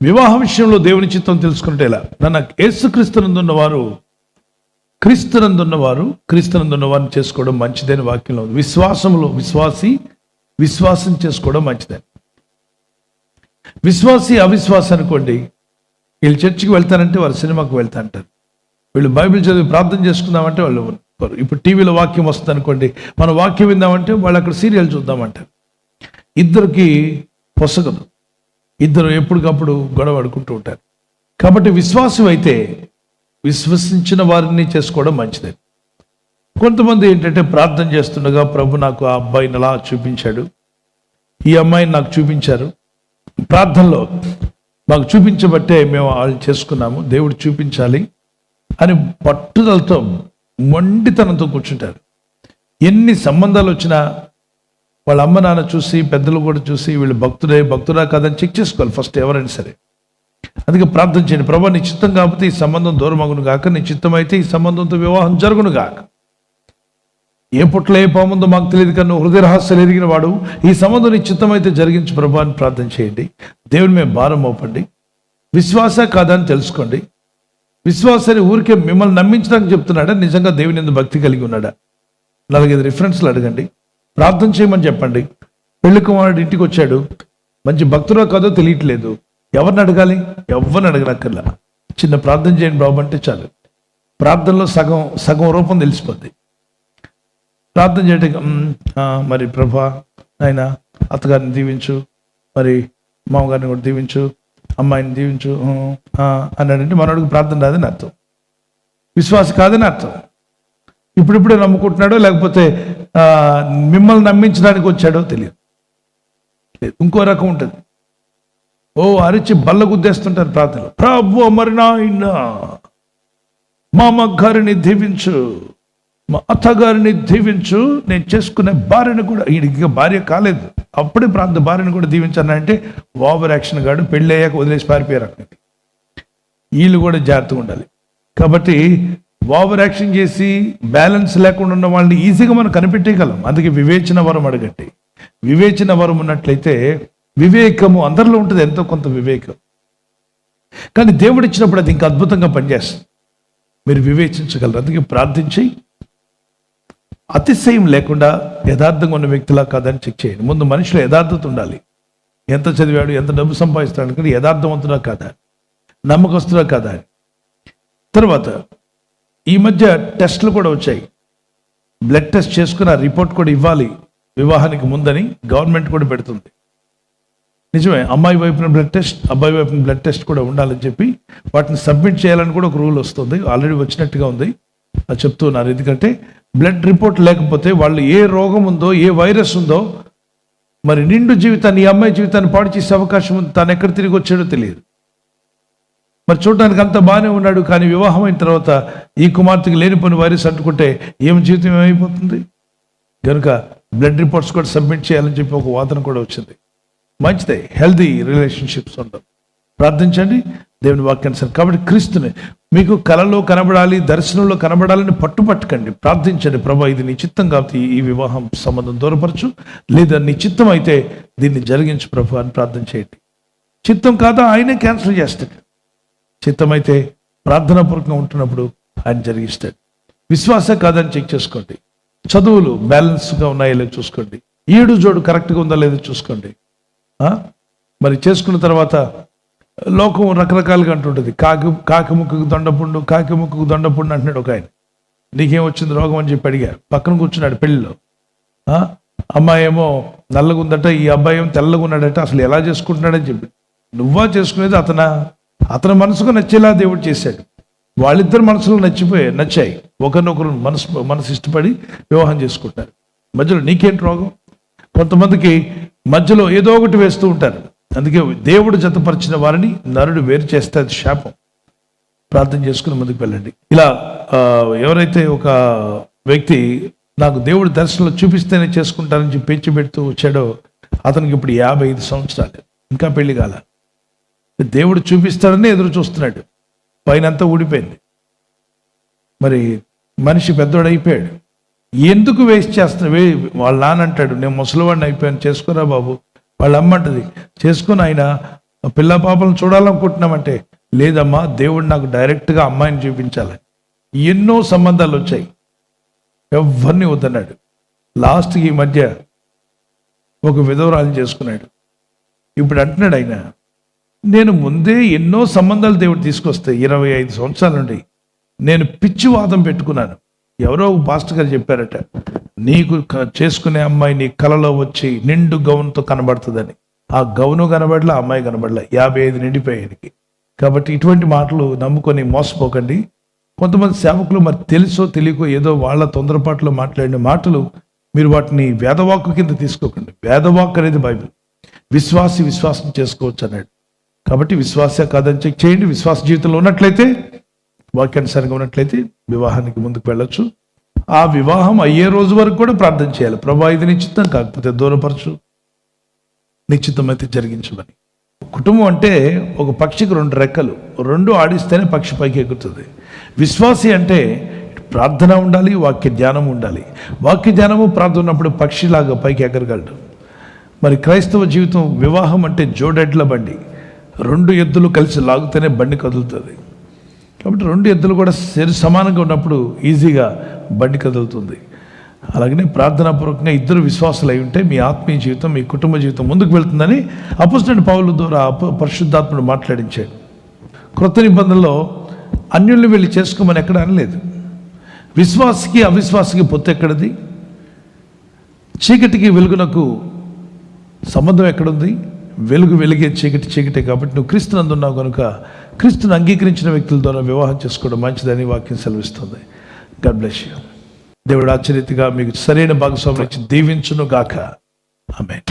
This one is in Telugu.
వివాహ విషయంలో దేవుని చిత్తం తెలుసుకుంటే ఎలా? యేసుక్రీస్తునందున్నవారు క్రీస్తునందున్నవారిని చేసుకోవడం మంచిదని వాక్యంలో ఉంది. విశ్వాసం చేసుకోవడం మంచిదని. విశ్వాసి అవిశ్వాసం అనుకోండి, వీళ్ళు చర్చికి వెళ్తారంటే వారు సినిమాకి వెళ్తా అంటారు, వీళ్ళు బైబిల్ చదివి ప్రార్థన చేసుకుందామంటే వాళ్ళు ఇప్పుడు టీవీలో వాక్యం వస్తుంది అనుకోండి, మన వాక్యం విందామంటే వాళ్ళు అక్కడ సీరియల్ చూద్దామంటారు. ఇద్దరికి పొసగదు, ఇద్దరు ఎప్పటికప్పుడు గొడవ ఆడుకుంటూ ఉంటారు. కాబట్టి విశ్వాసం అయితే విశ్వసించిన వారిని చేసుకోవడం మంచిది. కొంతమంది ఏంటంటే ప్రార్థన చేస్తుండగా ప్రభు నాకు ఆ అబ్బాయిని అలా చూపించాడు, ఈ అమ్మాయిని నాకు చూపించారు, ప్రార్థనలో మాకు చూపించబట్టే మేము వాళ్ళు చేసుకున్నాము, దేవుడు చూపించాలి అని పట్టుదలతో మొండితనంతో కూర్చుంటారు. ఎన్ని సంబంధాలు వచ్చినా వాళ్ళ అమ్మ నాన్న చూసి, పెద్దలు కూడా చూసి వీళ్ళు భక్తుడా కాదని చెక్ చేసుకోవాలి ఫస్ట్ ఎవరైనా సరే. అందుకే ప్రార్థన చేయండి, ప్రభా నీ చిత్తం కాకపోతే ఈ సంబంధం దూరమగును గాక, నీ చిత్తం అయితే ఈ సంబంధంతో వివాహం జరుగును గాక. ఏ పుట్ల ఏ పాముందో మాకు తెలియదు కానీ హృదయ రహస్యాలు ఎరిగిన వాడు, ఈ సంబంధం నీ చిత్తం అయితే జరిగించు ప్రభా అని ప్రార్థన చేయండి. దేవుని మేము భారం మోపండి. విశ్వాస కాదా అని తెలుసుకోండి. విశ్వాసాన్ని ఊరికే మిమ్మల్ని నమ్మించడానికి చెప్తున్నాడా, నిజంగా దేవుని యందు భక్తి కలిగి ఉన్నాడా? 4-5 రిఫరెన్స్లు అడగండి, ప్రార్థన చేయమని చెప్పండి. పెళ్లి కుమారుడు ఇంటికి వచ్చాడు, మంచి భక్తుడో కాదో తెలియట్లేదు, ఎవరిని అడగాలి? ఎవరిని అడగనక్కర్లా, చిన్న ప్రార్థన చేయండి బాబు అంటే చాలు. ప్రార్థనలో సగం రూపం తెలిసిపోద్ది. ప్రార్థన చేయడానికి మరి ప్రభా నాయన అత్తగారిని దీవించు, మరి మామగారిని కూడా దీవించు, అమ్మాయిని దీవించు అన్నాడంటే మనోడికి ప్రార్థన రాదని అర్థం, విశ్వాస కాదని అర్థం. ఇప్పుడిప్పుడే నమ్ముకుంటున్నాడో లేకపోతే మిమ్మల్ని నమ్మించడానికి వచ్చాడో తెలియదు. ఇంకో రకం ఉంటుంది, అరిచి బల్ల గుద్దేస్తుంటారు ప్రార్థనలో, ప్రభు మరి నాయన మా అమ్మగారిని దీవించు, మా అత్తగారిని దీవించు, నేను చేసుకునే భార్యను కూడా, ఈయనకి భార్య కాలేదు అప్పుడే భార్యను కూడా దీవించానంటే ఓవర్ యాక్షన్ గాడు, పెళ్ళి అయ్యాక వదిలేసి పారిపోయారు. అక్కడికి వీళ్ళు కూడా జాగ్రత్తగా ఉండాలి. కాబట్టి ఓవర్ యాక్షన్ చేసి బ్యాలెన్స్ లేకుండా ఉన్న వాళ్ళని ఈజీగా మనం కనిపెట్టేయగలం. అందుకే వివేచన వరం అడగండి. వివేచన వరం ఉన్నట్లయితే, వివేకము అందరిలో ఉంటుంది, ఎంతో కొంత వివేకం, కానీ దేవుడు ఇచ్చినప్పుడు అది ఇంకా అద్భుతంగా పనిచేస్తుంది. మీరు వివేచించగలరు. అందుకే ప్రార్థించి అతిశయం లేకుండా యథార్థంగా ఉన్న వ్యక్తిలా కాదని చెక్ చేయండి. ముందు మనిషిలో యథార్థత ఉండాలి. ఎంత చదివాడు, ఎంత డబ్బు సంపాదిస్తాడు, కానీ యథార్థవంతుడా కాదా, నమ్మకస్తుడా కాదా. తర్వాత ఈ మధ్య టెస్టులు కూడా వచ్చాయి, బ్లడ్ టెస్ట్ చేసుకుని ఆ రిపోర్ట్ కూడా ఇవ్వాలి వివాహానికి ముందని గవర్నమెంట్ కూడా పెడుతుంది. నిజమే, అమ్మాయి వైపున బ్లడ్ టెస్ట్, అబ్బాయి వైపున బ్లడ్ టెస్ట్ కూడా ఉండాలని చెప్పి వాటిని సబ్మిట్ చేయాలని కూడా ఒక రూల్ వస్తుంది. ఆల్రెడీ వచ్చినట్టుగా ఉంది, అది చెప్తున్నారు. ఎందుకంటే బ్లడ్ రిపోర్ట్ లేకపోతే వాళ్ళు ఏ రోగం ఉందో, ఏ వైరస్ ఉందో, మరి నిండు జీవితాన్ని, ఈ అమ్మాయి జీవితాన్ని పాడు చేసే అవకాశం ఉంది. తను ఎక్కడ తిరిగి వచ్చాడో తెలియదు. మరి చూడడానికి అంత బాగానే ఉన్నాడు, కానీ వివాహం అయిన తర్వాత ఈ కుమార్తెకి లేనిపోయిన వైరస్ అంటుకుంటే ఏం జీవితం ఏమైపోతుంది? కనుక బ్లడ్ రిపోర్ట్స్ కూడా సబ్మిట్ చేయాలని చెప్పి ఒక వాదన కూడా వచ్చింది. మంచిదే, హెల్దీ రిలేషన్షిప్స్ ఉండవు. ప్రార్థించండి దేవుని వాక్యానుసారం. కాబట్టి క్రీస్తుని మీకు కలలో కనబడాలి, దర్శనంలో కనబడాలని పట్టుకండి. ప్రార్థించండి, ప్రభా ఇది నీ చిత్తం కాబట్టి ఈ వివాహం సంబంధం దూరపరచు, లేదా నీ చిత్తం అయితే దీన్ని జరిగించు ప్రభు అని ప్రార్థన చేయండి. చిత్తం కాదా ఆయనే క్యాన్సిల్ చేస్తాడు. చిత్తమైతే ప్రార్థనాపూర్వకంగా ఉంటున్నప్పుడు ఆయన జరిగిస్తాడు. విశ్వాస కాదని చెక్ చేసుకోండి. చదువులు బ్యాలెన్స్గా ఉన్నాయో లేదో చూసుకోండి. ఈడు జోడు కరెక్ట్గా ఉందా లేదో చూసుకోండి. మరి చేసుకున్న తర్వాత లోకం రకరకాలుగా అంటుంటుంది. కాకి ముక్కుకు దొండపుండు, కాకి ముక్కుకు దొండపుండు అంటున్నాడు ఒక ఆయన. నీకేం వచ్చింది రోగం అని చెప్పి అడిగారు. పక్కన కూర్చున్నాడు పెళ్ళిలో. అమ్మాయి ఏమో నల్లగా ఉందట, ఈ అబ్బాయి ఏమో తెల్లగా ఉన్నాడట. అసలు ఎలా చేసుకుంటున్నాడని చెప్పి, నువ్వా చేసుకునేది అతని మనసుకు నచ్చేలా దేవుడు చేశాడు. వాళ్ళిద్దరు మనసులో నచ్చాయి, ఒకరినొకరు మనసు ఇష్టపడి వివాహం చేసుకుంటారు. మధ్యలో నీకేంటి రోగం? కొంతమందికి మధ్యలో ఏదో ఒకటి వేస్తూ ఉంటారు. అందుకే దేవుడు జతపరిచిన వారిని నరుడు వేరు చేస్తే అది శాపం. ప్రార్థన చేసుకుని ముందుకు వెళ్ళండి. ఇలా ఎవరైతే ఒక వ్యక్తి నాకు దేవుడు దర్శనంలో చూపిస్తేనే చేసుకుంటానని చెప్పి పేచి పెడుతూ వచ్చాడో అతనికి ఇప్పుడు 55 సంవత్సరాలు, ఇంకా పెళ్లి కాల. దేవుడు చూపిస్తాడని ఎదురు చూస్తున్నాడు, పైన అంతా ఊడిపోయింది. మరి మనిషి పెద్దోడైపోయాడు. ఎందుకు వేస్ట్ చేస్తున్నా? వాళ్ళ నాన్న అంటాడు, నేను ముసలివాడిని అయిపోయాను, చేసుకోరా బాబు. వాళ్ళ అమ్మ అంటది, చేసుకుని ఆయన ఆ పిల్ల పాపలను చూడాలనుకుంటున్నామంటే లేదమ్మా, దేవుడు నాకు డైరెక్ట్గా అమ్మాయిని చూపించాలి. ఎన్నో సంబంధాలు వచ్చాయి, ఎవరిని వద్దన్నాడు. లాస్ట్కి ఈ మధ్య ఒక విధవరాలు చేసుకున్నాడు. ఇప్పుడు అంటున్నాడు ఆయన, నేను ముందే ఎన్నో సంబంధాలు దేవుడు తీసుకొస్తే 25 సంవత్సరాల నుండి నేను పిచ్చివాదం పెట్టుకున్నాను. ఎవరో ఒక పాస్టర్ గారు చెప్పారట, నీకు చేసుకునే అమ్మాయి నీ కలలో వచ్చి నిండు గౌన్తో కనబడుతుందని. ఆ గౌను కనబడలే, ఆ అమ్మాయి కనబడలే. 55 నిండిపోయానికి. కాబట్టి ఇటువంటి మాటలు నమ్ముకొని మోసపోకండి. కొంతమంది సేవకులు మరి తెలుసో తెలియకో ఏదో వాళ్ళ తొందరపాటులో మాట్లాడిన మాటలు మీరు వాటిని వేదవాక్కు కింద తీసుకోకండి. వేదవాక్కు అనేది బైబిల్. విశ్వాసం చేసుకోవచ్చు అన్నాడు. కాబట్టి విశ్వాస కాదని చెక్ చేయండి. విశ్వాస జీవితంలో ఉన్నట్లయితే, వాక్యానుసారంగా ఉన్నట్లయితే వివాహానికి ముందుకు వెళ్ళొచ్చు. ఆ వివాహం అయ్యే రోజు వరకు కూడా ప్రార్థన చేయాలి. ప్రభా ఇది నిశ్చితం, కాకపోతే దూరపరచు, నిశ్చితమైతే జరిగించమని. కుటుంబం అంటే ఒక పక్షికి 2 రెక్కలు, 2 ఆడిస్తేనే పక్షి పైకి ఎక్కుతుంది. విశ్వాసి అంటే ప్రార్థన ఉండాలి, వాక్య ధ్యానం ఉండాలి. వాక్య ధ్యానము ప్రార్థన ఉన్నప్పుడు పక్షిలాగా పైకి ఎగరగలడు. మరి క్రైస్తవ జీవితం వివాహం అంటే జోడెడ్ల బండి. 2 ఎద్దులు కలిసి లాగితేనే బండి కదులుతుంది. కాబట్టి 2 ఎద్దులు కూడా సమానంగా ఉన్నప్పుడు ఈజీగా బండి కదులుతుంది. అలాగనే ప్రార్థనాపూర్వకంగా ఇద్దరు విశ్వాసాలు అయి ఉంటే మీ ఆత్మీయ జీవితం, మీ కుటుంబ జీవితం ముందుకు వెళ్తుందని అపోస్తలుడైన పౌలు ద్వారా పరిశుద్ధాత్ముడు మాట్లాడించాడు. క్రొత్త నిబంధనలో అన్యుల్ని వెళ్ళి చేసుకోమని ఎక్కడ అనలేదు. విశ్వాసికి అవిశ్వాసికి పొత్తు ఎక్కడిది? చీకటికి వెలుగునకు సంబంధం ఎక్కడుంది? వెలుగు వెలిగే, చీకటి చీకటే. కాబట్టి నువ్వు క్రీస్తునందు ఉన్నావు కనుక క్రీస్తుని అంగీకరించిన వ్యక్తుల ద్వారా వివాహం చేసుకోవడం మంచిదని వాక్యం సెలవిస్తుంది. God bless you. దేవుడు ఆశ్చర్యతగా మీకు సరైన భాగస్వామ్యం ఇచ్చి దీవించును గాక. ఆమేన్.